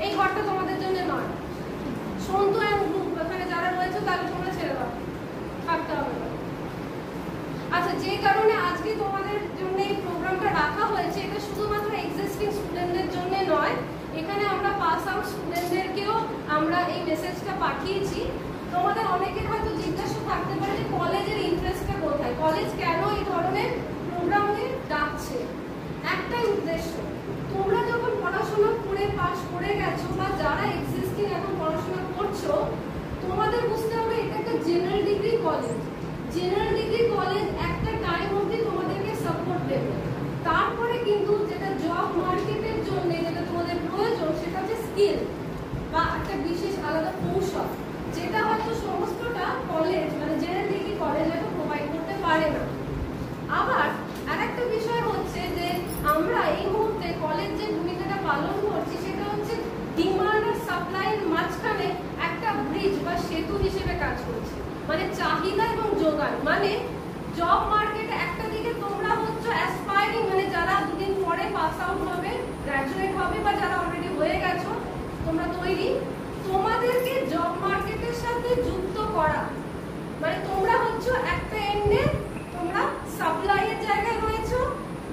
এই ঘরটা তোমাদের জন্য নয়। সন্তু এন্ড গ্রুপ এখানে যারা রয়েছে তাহলে তোমরা ছেড়ে দাও, থাকতে হবে না। আচ্ছা, যে কারণে আজকে তোমাদের জন্য এই প্রোগ্রামটা রাখা হয়েছে, এটা শুধুমাত্র এক্সিস্টিং স্টুডেন্টদের জন্য নয়, এখানে আমরা পাস আউট স্টুডেন্টদেরকেও আমরা এই মেসেজটা পাঠিয়েছি। তোমাদের অনেকের হয়তো জিজ্ঞাসা থাকতে পারে যে কলেজের ইন্টারেস্টটা কোথায়, কলেজ কেন এই ধরনের প্রোগ্রামে ডাকছে। একটাই উদ্দেশ্য, তোমরা যখন পড়াশোনা করে পাস করে গেছো বা যারা এক্সিস্টিং এখন পড়াশোনা করছো, তোমাদের বুঝতে হবে এটা একটা general degree college. General degree college একটা টাইম অবধি তোমাদেরকে সাপোর্ট দেবে, তারপরে কিন্তু যেটা জব মার্কেটের জন্য যেটা তোমাদের প্রয়োজন সেটা হচ্ছে স্কিল বা একটা বিশেষ আলাদা কৌশল, যেটা হয়তো সমস্তটা কলেজ মানে জেনারেল ডিগ্রি কলেজ হয়তো প্রোভাইড করতে পারে না। আবার আরেকটা বিষয় হচ্ছে যে আমরা এই মুহূর্তে কলেজ যে ভূমিকাটা পালন করছি সেটা হচ্ছে ডিমান্ড আর সাপ্লাইয়ের মাঝখানে একটা ব্রিজ বা সেতু হিসেবে কাজ করছে। মানে চাহিদা এবং যোগান, মানে জব মার্কেটে একটা দিকে তোমরা হচ্ছে অ্যাসপায়ারিং, মানে যারা দুদিন পরে পাস আউট হবে, গ্র্যাজুয়েট হবে বা যারা অলরেডি হয়ে গেছো তোমরা তৈরি, তোমাদেরকে জব মার্কেটের সাথে যুক্ত করা। মানে তোমরা হচ্ছে একটা এন্ডে তোমরা সাপ্লাইয়ের জায়গায় রয়েছো,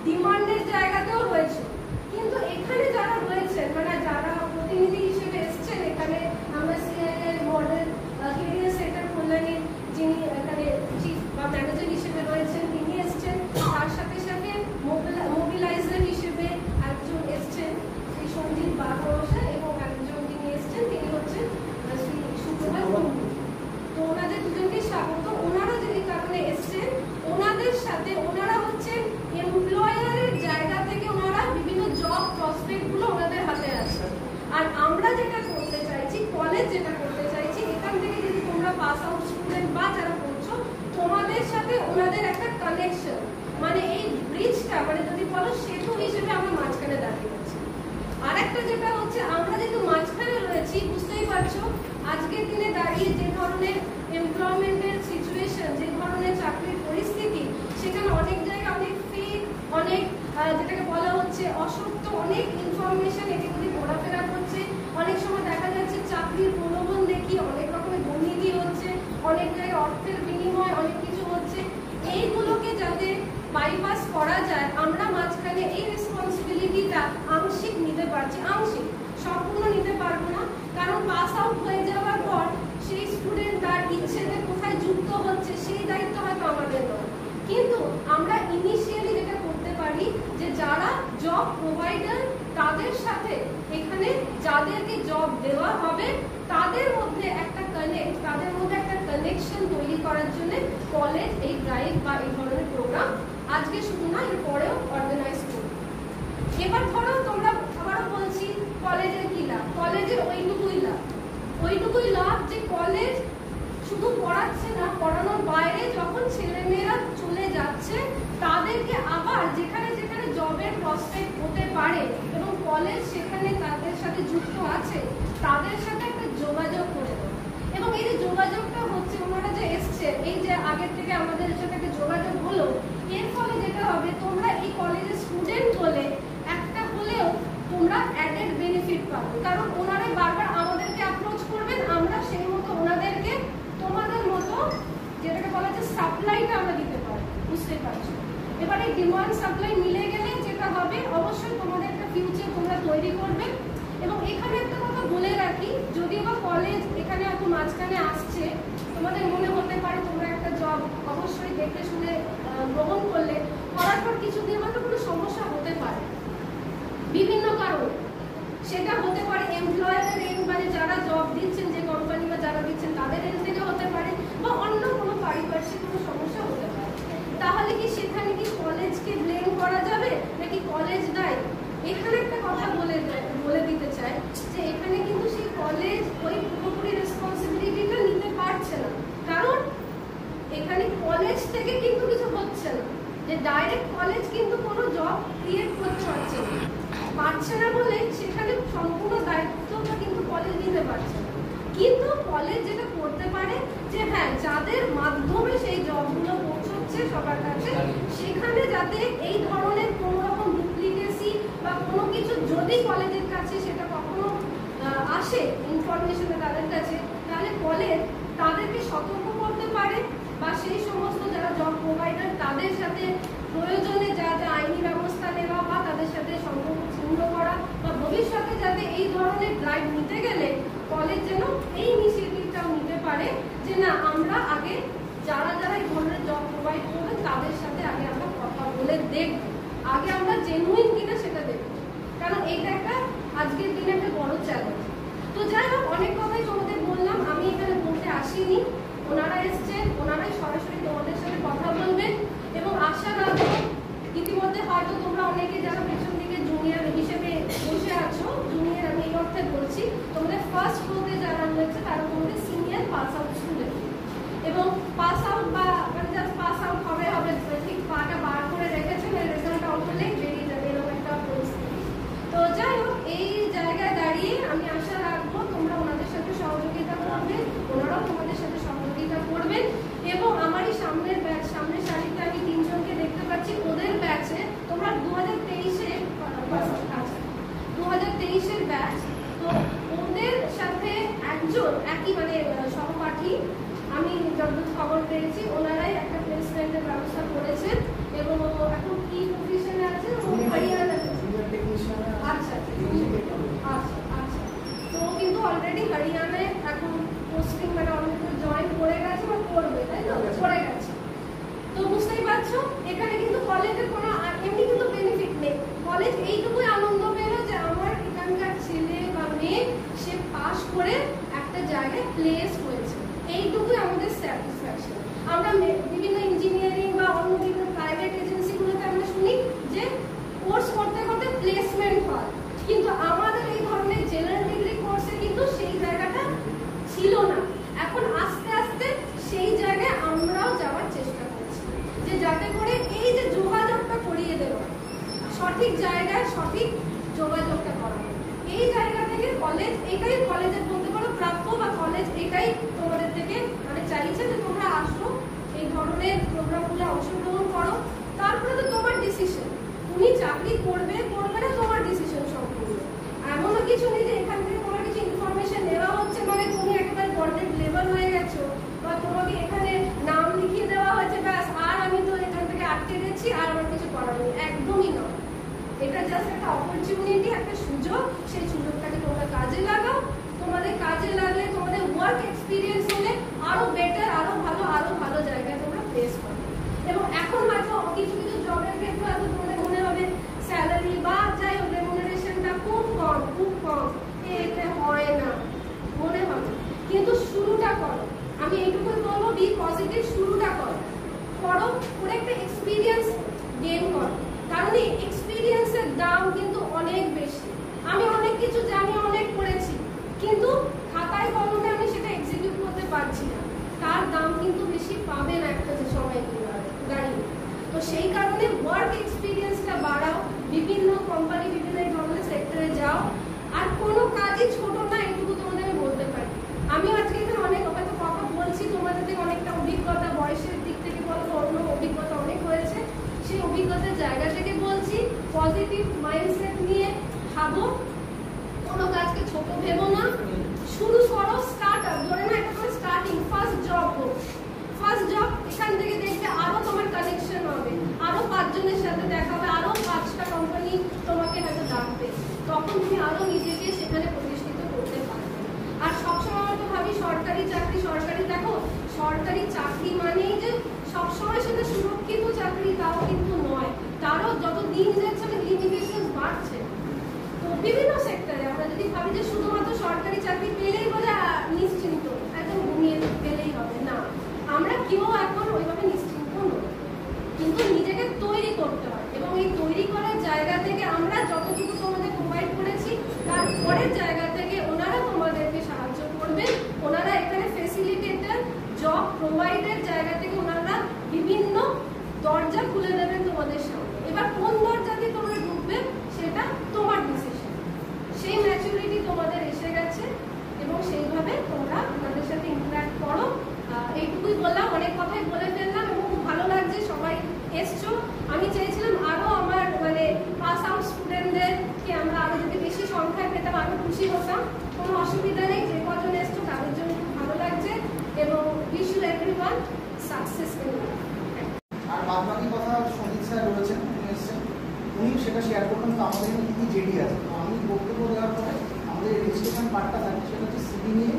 ডিমান্ডের জায়গাতেও রয়েছো। কিন্তু এখানে যারা রয়েছেন মানে যারা প্রতিনিধি হিসেবে এসছেন, এখানে আমরা সিআইএর মডেল কেরিয়ার সেন্টার কল্যাণীর যিনি এখানে চিফ বা ম্যানেজার হিসেবে রয়েছেন তিনি এসছেন, তার সাথে সাথে মোবিলাইজার হিসেবে একজন এসছেন শ্রী সঞ্জিত বাগমশাই এবং একজন যিনি এসছেন তিনি হচ্ছেন শ্রী সুপ্রভাত কুণ্ডু। তো ওনাদের দুজনকে স্বাগত। ওনারা যে কারণে এসছেন, ওনাদের সাথে ওনারা হচ্ছেন এমপ্লয়ারের জায়গা থেকে ওনারা বিভিন্ন জব প্রসপেক্ট গুলো ওনাদের হাতে আছে। আর আমরা যেটা করতে চাইছি, কলেজ যেটা করতে চাইছি, এখান থেকে যদি তোমরা পাস আউট স্টুডেন্ট বা যারা করছো, তোমাদের সাথে ওনাদের একটা কানেকশন, মানে এই ব্রিজটা মানে যদি বলো সেতু হিসেবে আমরা মাঝখানে দাঁড়িয়ে আছি। আর একটা যেটা হচ্ছে আমরা যেহেতু মাঝখানে রয়েছি, বুঝতেই পারছো আজকের দিনে দাঁড়িয়ে যে ধরনের এমপ্লয়মেন্টের সিচুয়েশন, যে ধরনের চাকরির পরিস্থিতি, সেখানে অনেক জায়গায় অনেক ফেক, অনেক যেটাকে বলা হচ্ছে অসত্য অনেক ইনফরমেশন এগুলি ঘোরাফেরা করছে। অনেক সময় দেখা যাচ্ছে চাকরির প্রলোভন দেখিয়ে অনেক রকমের দুর্নীতি হচ্ছে, অনেক জায়গায় অর্থের বিনিময় অনেক কিছু হচ্ছে। এইগুলোকে যাতে বাইপাস করা যায়, আমরা মাঝখানে এই রেসপন্সিবিলিটিটা আংশিক নিতে পারছি, আংশিক, সম্পূর্ণ নিতে পারবো না। কারণ পাস আউট হয়ে যাওয়ার পর সেই স্টুডেন্ট তার ইচ্ছেতে কোথায় যুক্ত হচ্ছে সেই দায়িত্ব হয়তো আমাদের নয়, কিন্তু আমরা ইনিশিয়ালি যেটা করতে পারি যে যারা জব প্রোভাইডার তাদের সাথে এখানে যাদেরকে জব দেওয়া হবে তাদের মধ্যে একটা কানেক্ট, তাদের মধ্যে একটা কানেকশন তৈরি করার জন্য কলেজ এই ড্রাইভ বা এই ধরনের প্রোগ্রাম আজকে শুধু না এর পরেও অর্গানাইজ করবে। এবার ধরো তোমরা আবারও বলছি কলেজের কি লাভ, কলেজের ওইটুকুই লাভ যে কলেজ শুধু পড়াচ্ছে না, পড়ানোর বাইরে যখন ছেলেমেয়েরা চলে যাচ্ছে তাদেরকে আবার যেখানে যেখানে জবের প্রসপেক্ট হতে পারে এবং কলেজ সেখানে তাদের সাথে যুক্ত আছে তাদের সাথে একটা যোগাযোগ করে দেয়। এবং এই যে যোগাযোগটা হচ্ছে, ওনারা যে এসছে, এই যে আগের থেকে আমাদের সাথে একটা যোগাযোগ হলো, এর ফলে যেটা হবে তোমরা এই কলেজের স্টুডেন্ট বলে একটা হলেও তোমরা অ্যাডেড বেনিফিট পাবে। কারণ ওনারাই বারবার আমাদেরকে অ্যাপ্রোচ করবেন, আমরা সেই মতো ওনাদেরকে তোমাদের মতো যেটাকে বলা যায় সাপ্লাইটা আমরা দিতে পারি, বুঝতে পারছো। এবার এই ডিমান্ড সাপ্লাই মিলে গেলে যেটা হবে, অবশ্যই তোমাদের একটা ফিউচার তোমরা তৈরি করবে। এবং এখানে একটা কথা বলে রাখি, যদিও বা কলেজ এখানে হয়তো মাঝখানে আসছে, তোমাদের মনে হতে পারে তোমরা একটা জব অবশ্যই দেখে শুনে গ্রহণ করলে, করার পর কিছুদিন হয়তো কোনো সমস্যা হতে পারে বিভিন্ন কারণে। সেটা হতে পারে এমপ্লয়ারের এন্ড, মানে যারা জব দিচ্ছেন যে কোম্পানি বা যারা দিচ্ছেন তাদের এন্ড থেকে হতে পারে, বা অন্য কোনো পারিপার্শ্বিক কোনো সমস্যা হতে পারে। তাহলে কি সেখানে কি কলেজকে ব্লেম করা যাবে নাকি কলেজ দায়ী? এখানে একটা কথা বলে দিতে চাই যে এখানে কিন্তু সেই কলেজ ওই পুরোপুরি রেসপন্সিবিলিটিটা নিতে পারছে না, কারণ এখানে কলেজ থেকে কিন্তু কিছু হচ্ছে না, যে ডাইরেক্ট কলেজ কিন্তু কোনো জব ক্রিয়েট করতে পারছে না বলে সেখানে সম্পূর্ণ দায়িত্বটা কিন্তু কলেজ নিতে পারছে না। কিন্তু কলেজ যেটা করতে পারে যে হ্যাঁ, যাদের মাধ্যমে সেই জবগুলো পৌঁছচ্ছে সবার কাছে, সেখানে যাতে এই ধরনের কোনো রকম ডুপ্লিকেসি বা কোনো কিছু যদি কলেজের কাছে সেটা কখনো আসে ইনফরমেশনে তাদের কাছে, তাহলে কলেজ তাদেরকে সতর্ক করতে পারে বা সেই সমস্ত যারা জব প্রোভাইডার তাদের সাথে প্রয়োজনে যাতে আইনি ব্যবস্থা নেওয়া বা তাদের সাথে সম্পর্ক ছিন্ন করা বা ভবিষ্যতে যাতে এই ধরনের ড্রাইভ নিতে গেলে কলেজ যেন এই ইনিশিয়েটিভটাও নিতে পারে যে না আমরা আগে যারা যারা এই ধরনের জব প্রোভাইড করবে তাদের সাথে আগে আমরা কথা বলে দেখব, আগে আমরা জেনুইন কিনা সেটা দেখব, কারণ এইটা একটা আজকের দিনে একটা বড় চ্যালেঞ্জ। তো যাই হোক, অনেক কথাই তোমাদের বললাম, আমি এখানে বলতে আসিনি, ওনারা এসছেন, ওনারাই সরাসরি তোমাদের সাথে কথা বলবেন এবং আশা রাখবো ইতিমধ্যে হয়তো তোমরা অনেকে যারা পেছন দিকে জুনিয়র হিসেবে বসে আছো, জুনিয়র আমি এই অর্থে বলছি, তোমাদের ফার্স্ট ফ্লোরে যারা রয়েছে তারা তোমাদের সিনিয়র পাস আউট স্টুডেন্ট এবং পাস আউট বা মানে জাস্ট পাস আউট হবে হবে ঠিক পাটা বার করে রেখেছেন, রেজাল্ট আউট হলেই বেরিয়ে যাবে এরকম একটা পরিস্থিতি। তো যাই হোক, এই জায়গায় দাঁড়িয়ে আমি আশা রাখবো তোমরা ওনাদের সাথে সহযোগিতা করবে, ওনারাও তোমাদের সাথে সহযোগিতা করবেন এবং আমার এই সামনের ব্যাচ, সামনের সারিতে আমি তিনজনকে দেখতে পাচ্ছি, ওদের ব্যাচে তোমরা 2023-এর 2023-এর ব্যাচ, তো ওদের সাথে একজন একই মানে সহপাঠী আমি যতদূর খবর পেয়েছি ওনারাই একটা প্লেসমেন্টের ব্যবস্থা করেছেন এবং এখন কি পজিশনে আছে, আচ্ছা আচ্ছা আচ্ছা, তো কিন্তু অলরেডি হরিয়ানায় এখন পোস্টিং মানে অনেক জয়েন করে গেছে বা করবে, তাই না, করে গেছে। তো বুঝতেই পারছো এখানে কিন্তু কলেজের কোনো এমনি কিন্তু বেনিফিট নেই, কলেজ এইটুকুই আনন্দ পেল যে আমার এখানকার ছেলে বা মেয়ে সে পাস করে একটা জায়গায় প্লেস হয়েছে, এইটুকুই আমাদের স্যাটিসফ্যাকশন। আমরা বিভিন্ন ইঞ্জিনিয়ারিং বা অন্য বিভিন্ন প্রাইভেট এজেন্সিগুলোতে আমরা শুনি যে কোর্স করতে করতে প্লেসমেন্ট হয়, কিন্তু আমাদের এই ধরনের জেনারেল ডিগ্রি কোর্সে কিন্তু সেই জায়গাটা ছিল না। এখন আস্তে আস্তে সেই জায়গায় আমরাও যাওয়ার চেষ্টা করছি যে যাতে করে এই যে যোগাযোগটা করিয়ে দেওয়া, সঠিক জায়গায় সঠিক যোগাযোগটা করা, এই জায়গা থেকে কলেজ এটাই কলেজের বলতে পারো প্রাপ্য বা কলেজ এটাই তোমাদের থেকে মানে চাইছে যে তোমরা আসো, এই ধরনের প্রোগ্রামগুলো অংশগ্রহণ করো, তারপরে তো তোমার ডিসিশন, তুমি চাকরি করবে করবে না তোমার ডিসিশন সম্পূর্ণ। এমনও কিছু নেই যে এখান থেকে তোমার কিছু ইনফরমেশন নেওয়া হচ্ছে মানে তুমি একেবারে গর্ডেড লেভেল হয়ে গেছো বা তোমাকে এখানে নাম লিখিয়ে দেওয়া হয়েছে ব্যাস আর আমি তো এখান থেকে আটকে গেছি আর আমার কিছু করার নেই, একদমই নয়। এটা জাস্ট একটা অপরচুনিটি, একটা সুযোগ, সেই সুযোগটাকে তোমরা কাজে লাগাও, তোমাদের কাজে লাগলে তোমাদের ওয়ার্ক এক্সপিরিয়েন্স হলে আরো বেটার, আরো ভালো জায়গায় তোমরা প্লেস করবে। এবং এখন হয়তো কিছু কিছু জবের ক্ষেত্রে হয়তো তোমাদের মনে হবে স্যালারি বা যাই হোক রেমুনারেশনটা খুব কম, এতে হয় না মনে হবে, কিন্তু শুরুটা করো, আমি এইটুকুই বলবো বি পজিটিভ, শুরুটা করো করে একটা এক্সপিরিয়েন্স গেইন করো, কারণ এই এক্সপিরিয়েন্সের দাম কিন্তু অনেক বেশি। আমি অনেক কিছু জানি, অনেক করেছি, কিন্তু খাতায় কলমে আমি সেটা এক্সিকিউট করতে পারছি না, তার দাম কিন্তু বেশি পাবে না একটা সময় দাঁড়িয়ে। তো সেই কারণে ওয়ার্ক এক্সপিরিয়েন্সটা বাড়াও, বিভিন্ন কোম্পানি বিভিন্ন ধরনের সেক্টরে যাও, আর কোনো কাজই ছোট না, এটুকু তোমাদের আমি বলতে পারি। আমি আজকে এখানে অনেক হয়তো কথা বলছি, তোমাদের থেকে অনেকটা অভিজ্ঞতা বয়সের দিক থেকে বলবো, অন্য অভিজ্ঞতা অনেক হয়েছে, সেই অভিজ্ঞতার জায়গা থেকে বলছি, পজিটিভ মাইন্ডসেট নিয়ে ভাবো, কোনো কাজকে ছোট ভেবো না, শুরু করো, স্টার্ট আপ ধরে না, একটা করে স্টার্টিং ফার্স্ট জব হোক, ফার্স্ট জব এখান থেকে দেখবে আরো তোমার কানেকশন হবে, আরো 5 জনের সাথে দেখা হবে, আরো 5টা কোম্পানি তোমাকে হয়তো ডাকবে, তখন তুমি আরো নিজেকে সেখানে প্রতিষ্ঠিত করতে পারবে। আর সবসময় তো ভাবি সরকারি চাকরি, দেখো সরকারি চাকরি মানেই যে সবসময় সেটা সুরক্ষিত চাকরি তাও কিন্তু নয়, তারও যত দিন যাচ্ছে লিমিটেশন বাড়ছে। তো বিভিন্ন সেক্টরে আমরা যদি ভাবি যে শুধুমাত্র সরকারি চাকরি পেলেই বলে নিশ্চিন্ত একদম ঘুমিয়ে পেলেই হবে না, আমরা কেউ এখন ওইভাবে নিশ্চিন্ত নই, কিন্তু নিজেকে তৈরি করতে হয় এবং এই তৈরি করার জায়গা থেকে আমরা যতটুকু তোমাদের প্রোভাইড করেছি তার পরের জায়গা থেকে ওনারা তোমাদেরকে সাহায্য করবেন, ওনারা এখানে ফেসিলিটেটর জব প্রোভাইডের জায়গা থেকে ওনারা বিভিন্ন দরজা খুলে দেবেন তোমাদের সামনে। এবার কোন দরজা দিয়ে তোমরা ঢুকবে সেটা তোমার ডিসিশন, সেই ম্যাচুরিটি তোমাদের এসে গেছে এবং সেইভাবে তোমরা আমাদের সাথে ইন্টারঅ্যাক্ট করো। এইটুকুই বললাম, অনেক কথাই বলে ফেললাম এবং খুব ভালো লাগছে সবাই এসছো। আমি চেয়েছিলাম আরো আমার সাকসেস ইন লাইফ। আর বাদ বাকি কথা সন্দীপ স্যার রয়েছেন, উনি এসছেন, উনিও সেটা শেয়ার করবেন। তো আমাদের এখানে কী কী জেডি আছে, তো আমি বক্তব্য দেওয়ার পরে আমাদের রেজিস্ট্রেশন পার্টটা থাকে, সেটা হচ্ছে সিবি নিয়ে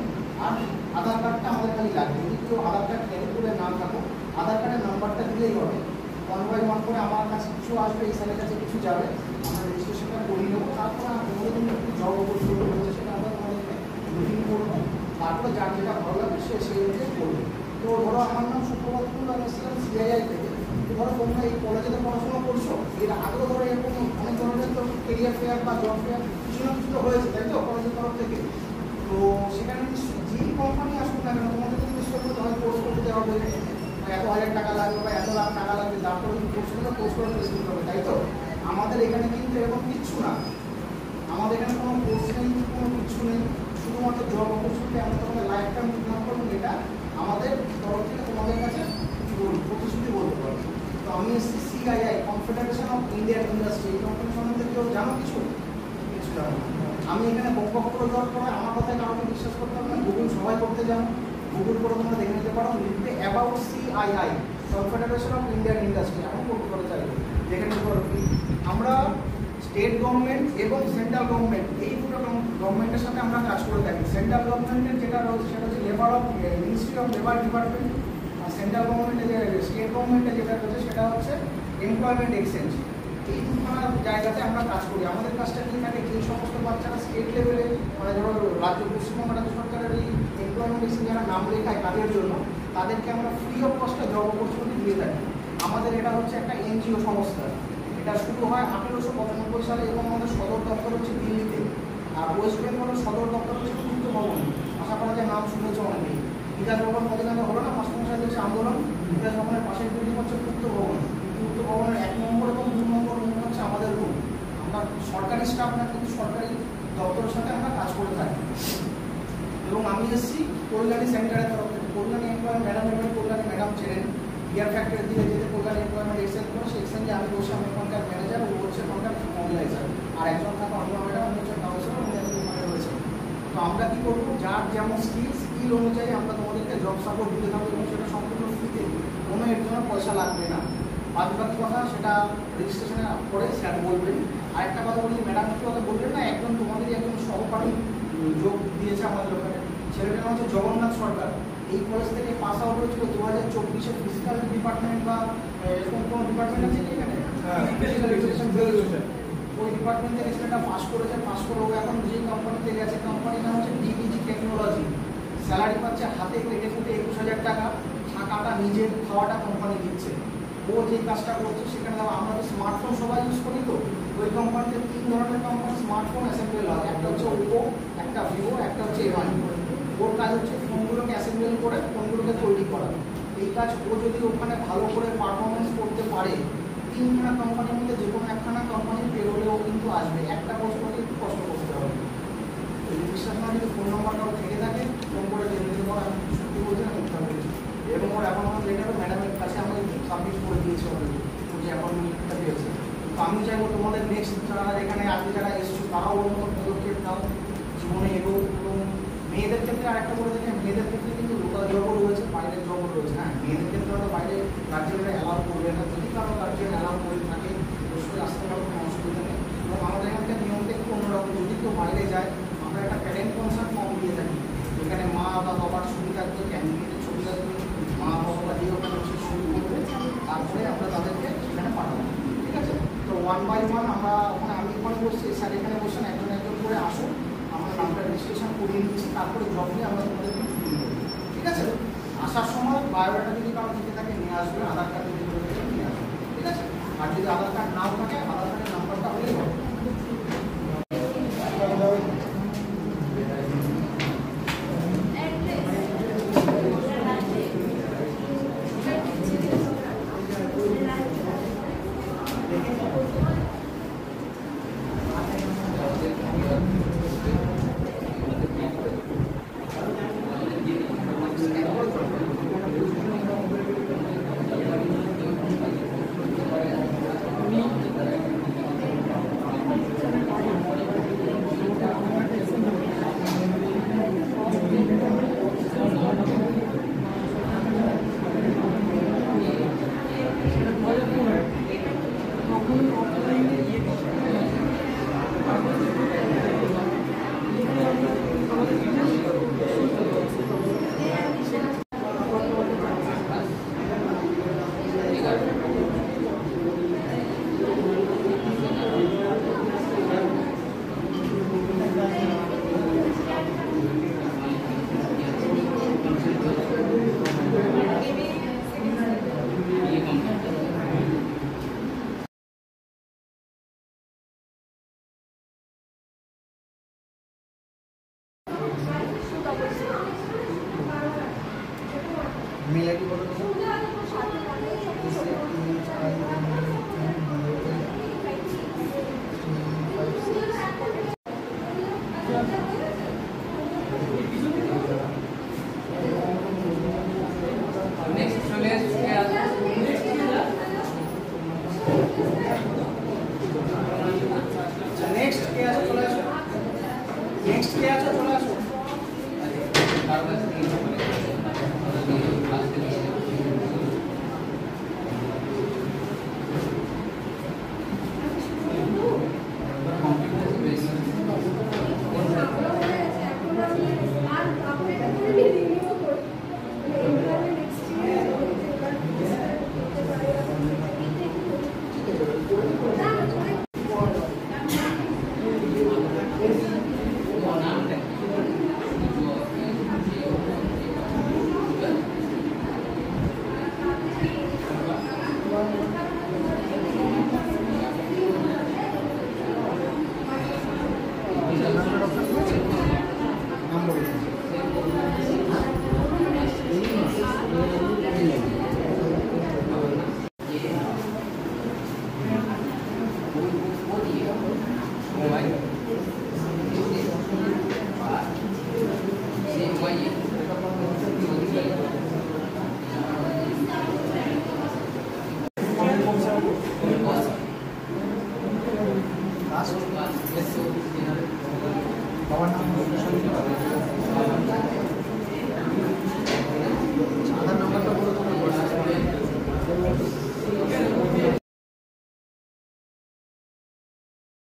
আর আধার কার্ডটা আমাদের খালি লাগবে। যদি কেউ আধার কার্ড ক্যারি করে না থাকো, আধার কার্ডের নাম্বারটা দিলেই হবে। 1 by 1 করে আমার কাছে কিছু আসবে, এই স্যারের কাছে কিছু যাবে, আমরা রেজিস্ট্রেশনটা করিয়ে নেবো। তারপরে আমাদের জন্য একটু জব অপরচুনিটি রয়েছে, সেটা আমরা তোমাদেরকে বুকিং করবো। তারপরে যার যেটা ভালো লাগে সে সেই অনুযায়ী করবে। তো ধরো আমার নাম সুপ্রভাত কুন্ডু, আমি এসেছিলাম সিআইআই থেকে। তো ধরো তোমরা এই কলেজে পড়াশোনা করছো, এর আগেও ধরো এরকম অনেক ধরনের তো কেরিয়ার ফেয়ার বা জব ফেয়ার কিছু না কিছু তো হয়েছে, তাই তো, কলেজের তরফ থেকে। তো সেখানে যেই কোম্পানি আসুক না কেন, তোমাদের তো নিশ্চয়ই হয় কোর্স করতে দেওয়া হবে, এত হাজার টাকা লাগবে বা এত লাখ টাকা লাগবে, তারপরে কোর্স করে প্লেসমেন্ট হবে, তাই তো। আমাদের এখানে কিন্তু এরকম কিচ্ছু না, আমাদের এখানে কোনো কোর্স নেই, কোনো কিছু নেই, শুধুমাত্র জব অপরচুনিটি। আমরা তোমাদের লাইফ টাইম বিজ্ঞাপন করবো, এটা আমাদের তরফ থেকে তোমাদের কাছে প্রতিশ্রুতি বলতে পারবো। তো আমি এসেছি CII, confederation of Indian industry. এই কোম্পানি সম্বন্ধে কেউ জানো কিছু? কিছু জানো না। আমি এখানে বক্তব্য করে দেওয়ার পরে আমার কথায় কাউকে বিশ্বাস করতে হবে না, গুগল সবাই করতে জানো, গুগল করে তোমরা দেখে নিতে পারো, লিখবে about CII, confederation of Indian industry, এখন করতে করে চাইবে দেখে নিতে পারো। আমরা স্টেট গভর্নমেন্ট এবং সেন্ট্রাল গভর্নমেন্ট, এই দুটো গভর্নমেন্টের সাথে আমরা কাজ করে থাকি। সেন্ট্রাল গভর্নমেন্টের যেটা রয়েছে সেটা হচ্ছে labour of ministry of labour department, আর সেন্ট্রাল গভর্নমেন্টে যে স্টেট গভর্নমেন্টে যেটা রয়েছে সেটা হচ্ছে এমপ্লয়মেন্ট এক্সচেঞ্জ। এই দুখানা জায়গাতে আমরা কাজ করি। আমাদের কাজটা কি থাকে, যে সমস্ত বাচ্চারা স্টেট লেভেলে, মানে ধরো রাজ্য পশ্চিমবঙ্গ রাজ্য সরকারের এই এমপ্লয়মেন্ট এক্সচেঞ্জ যারা নাম লেখায় কাজের জন্য, তাদেরকে আমরা ফ্রি অফ কস্টে জব অপরচুনিটি দিয়ে থাকি। আমাদের এটা হচ্ছে একটা এনজিও সংস্থা, এটা শুরু হয় 1895 সালে এবং আমাদের সদর দপ্তর হচ্ছে দিল্লিতে। আর ওয়েস্ট বেঙ্গলের সদর দপ্তর হচ্ছে পূর্ত ভবন, আশা করা যায় নাম শুনেছ অনেকেই। বিকাশ ভবন কদিন আগে হলো না, মাস্টারমশাই হচ্ছে আন্দোলন, বিকাশ ভবনের পাশের বিল্ডিং হচ্ছে পূর্ত ভবন। পূর্ত ভবনের 1 নম্বর এবং 2 নম্বর রুম হচ্ছে আমাদের রুম। আমরা সরকারি স্টাফ না, কিন্তু সরকারি দপ্তরের সাথে আমরা কাজ করে থাকি। এবং আমি এসেছি কল্যাণী সেন্টারের তরফ থেকে। কল্যাণী এমপ্লয়মেন্ট ম্যাডাম এবং কল্যাণী ম্যাডাম ছিলেন বিয়ার ফ্যাক্টরি দিয়ে যেতে কল্যাণী এমপ্লয়মেন্ট এক্সচেঞ্জ করে, সেই এক্সচেঞ্জে আমি বসে, আমি ওখানকার ম্যানেজার, ও হচ্ছে ওখানকার মোবিলাইজার, আর একজন থাকে অন্য ম্যাডাম, আমি হচ্ছে কাউন্সিলর, উনি একজন ওখানে রয়েছে। তো আমরা কী করবো, যার যেমন স্কিল অনুযায়ী আমরা তোমাদেরকে জব সাপোর্ট দিতে থাকবো, এবং সেটা সম্পূর্ণ ফ্রিতে, কোনো এর জন্য পয়সা লাগবে না। বাদ বাকি কথা সেটা রেজিস্ট্রেশনে করে স্যার বলবেন। আরেকটা কথা বলি, ম্যাডাম একটু কথা বলবেন না, একজন তোমাদেরই একজন সহকারী যোগ দিয়েছে আমাদের ওখানে, ছেলেটার নাম হচ্ছে জগন্নাথ সরকার। এই কলেজ থেকে পাস আউট হয়েছিল 2024-এ ফিজিক্যাল ডিপার্টমেন্ট বা এরকম কোনো ডিপার্টমেন্ট আছে কি এখানে? ওই ডিপার্টমেন্ট থেকে ছেলেটা পাস করেছে। পাস করে ও এখন যেই কোম্পানিতে গেছে, কোম্পানির নাম হচ্ছে ডিবিজি টেকনোলজি। স্যালারি পাচ্ছে হাতে কেটে ফুটে 21,000 টাকা, টাকাটা নিজের খাওয়াটা কোম্পানি দিচ্ছে। ও যে কাজটা করছে সেখানে আমরা তো স্মার্টফোন সবাই ইউজ করি, তো ওই কোম্পানিতে 3 ধরনের কোম্পানি স্মার্টফোন অ্যাসেম্বল হয়, একটা হচ্ছে ওপো, একটা ভিভো, একটা হচ্ছে এমআই। ওর কাজ হচ্ছে ফোনগুলোকে অ্যাসেম্বল করে ফোনগুলোকে তৈরি করা। এই কাজ ও যদি ওখানে ভালো করে পারফরমেন্স করতে পারে, 3খানা কোম্পানির মধ্যে যে কোনো একখানা কোম্পানির পেরোলেও কিন্তু আসবে। একটা পোস্ট করতে একটু কষ্ট করতে হবে। বিশ্বাস না, যদি ফোন নম্বরটাও থেকে থাকে ফোন করে জেনে নিতে পারো, আমি সত্যি বলছি না, মিথ্যা বলছি। এবং ওর অ্যাপয়েন্টমেন্ট লেটারও ম্যাডামের কাছে আমি সাবমিট করে দিয়েছি অলরেডি, ও যে অ্যাপয়েন্টমেন্টটা পেয়েছে। তো আমি চাইবো তোমাদের নেক্সট যারা এখানে আজকে যারা এসছো, তারাও ওর মতো পদক্ষেপ নাও, জীবনে এগো। এবং মেয়েদের ক্ষেত্রে আরেকটা বলে দেখি, মেয়েদের ক্ষেত্রে কিন্তু লোকাল জবও রয়েছে, বাইরের জবও রয়েছে। হ্যাঁ, মেয়েদের ক্ষেত্রে হয়তো বাইরে গার্জিয়ানরা অ্যালাউ করবে না, যদি কারো গার্জিয়ান অ্যালাউ করে থাকে অবশ্যই আসতে পারো, কোনো অসুবিধা নেই। এবং আমাদের এখানকার নিয়মটা একটু অন্যরকম, যদি কেউ বাইরে যায় আমরা একটা প্যারেন্ট কনসার্ট ফর্ম দিয়ে থাকি, যেখানে মা বা বাবার ছবি থাকবে, ক্যান্ডিডেটের ছবি থাকবে, মা বাবা দিয়ে ওখানে শুরু করবে, তারপরে আমরা তাদেরকে সেখানে পাঠাবো। ঠিক আছে? তো 1 by 1 আমরা ওখানে, আমি ওখানে বসছি, স্যার এখানে বসেন, একজন একজন করে আসুন, আমরা নামটা রেজিস্ট্রেশন করিয়ে নিচ্ছি, তারপরে জব নিয়ে আমরা তোমাদেরকে ফোন করবো। ঠিক আছে? আসার সময় বায়োডাটা যদি কারো দিতে থাকে নিয়ে আসবে, আধার কার্ড যদি নিয়ে আসবে। ঠিক আছে? আর যদি আধার কার্ড নাও থাকে, আধার কার্ডের নাম্বারটা হলেই হবে। মেল আইডি বলো তো। নেক্সট কে আছে চলে আসো। নেক্সট কে আছে চলে আসো। বাবার নাম